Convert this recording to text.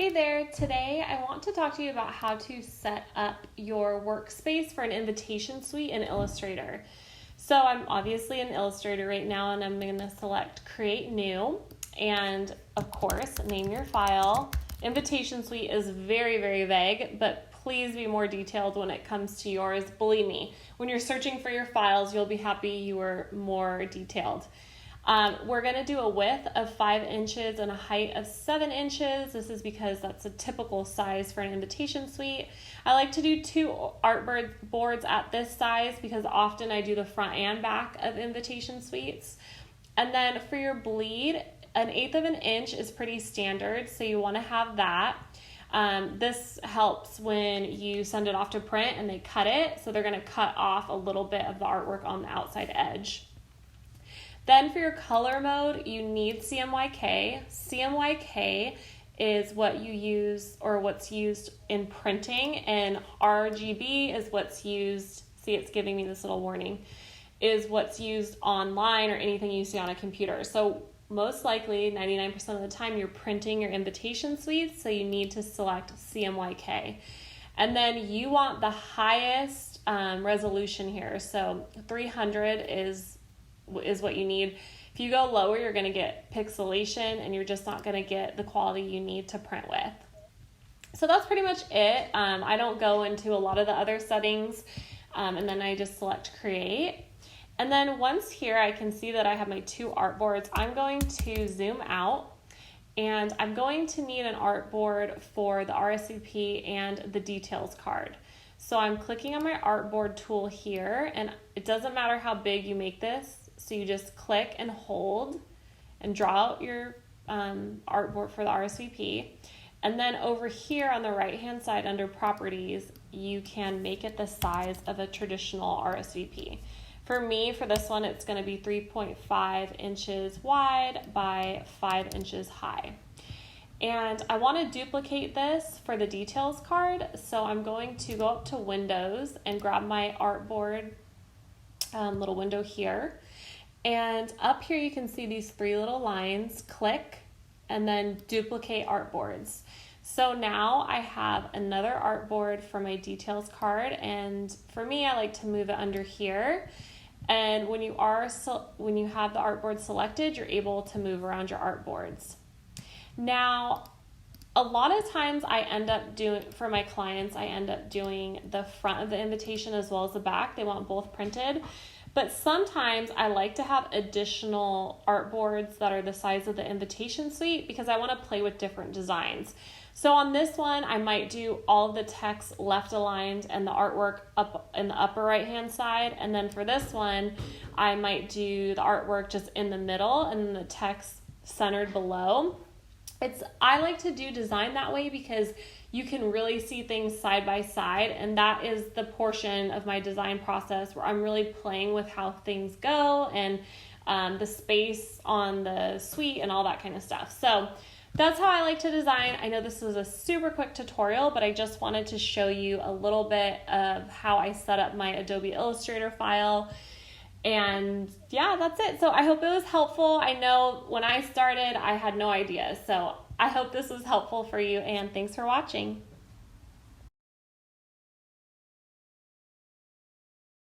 Hey there, today I want to talk to you about how to set up your workspace for an invitation suite in Illustrator. So I'm obviously in Illustrator right now and I'm going to select Create New and of course name your file. Invitation suite is very, very vague, but please be more detailed when it comes to yours. Believe me, when you're searching for your files, you'll be happy you were more detailed. We're going to do a width of 5 inches and a height of 7 inches. This is because that's a typical size for an invitation suite. I like to do 2 boards at this size because often I do the front and back of invitation suites. And then for your bleed, 1/8 of an inch is pretty standard, so you want to have that. This helps when you send it off to print and they cut it, so they're going to cut off a little bit of the artwork on the outside edge. Then for your color mode, you need CMYK. CMYK is what you use or what's used in printing, and RGB is what's used, see it's giving me this little warning, is what's used online or anything you see on a computer. So most likely 99% of the time you're printing your invitation suites, so you need to select CMYK. And then you want the highest resolution here. So 300 is what you need. If you go lower, you're going to get pixelation and you're just not going to get the quality you need to print with. So that's pretty much it. I don't go into a lot of the other settings, and then I just select create. And then once here I can see that I have my 2 artboards. I'm going to zoom out and I'm going to need an artboard for the RSVP and the details card. So I'm clicking on my artboard tool here, and it doesn't matter how big you make this. So you just click and hold and draw out your artboard for the RSVP. And then over here on the right hand side under properties, you can make it the size of a traditional RSVP. For me, for this one, it's going to be 3.5 inches wide by 5 inches high. And I want to duplicate this for the details card. So I'm going to go up to Windows and grab my artboard little window here. And up here you can see these 3 little lines. Click and then duplicate artboards. So now I have another artboard for my details card, and for me I like to move it under here. And when you have the artboard selected, you're able to move around your artboards. Now, a lot of times for my clients, I end up doing the front of the invitation as well as the back. They want both printed. But sometimes I like to have additional artboards that are the size of the invitation suite because I want to play with different designs. So on this one, I might do all of the text left aligned and the artwork up in the upper right hand side. And then for this one, I might do the artwork just in the middle and then the text centered below. I like to do design that way because you can really see things side by side, and that is the portion of my design process where I'm really playing with how things go and the space on the suite and all that kind of stuff. So that's how I like to design. I know this is a super quick tutorial, but I just wanted to show you a little bit of how I set up my Adobe Illustrator file. And yeah, that's it. So I hope it was helpful. I know when I started, I had no idea. So I hope this was helpful for you, and thanks for watching.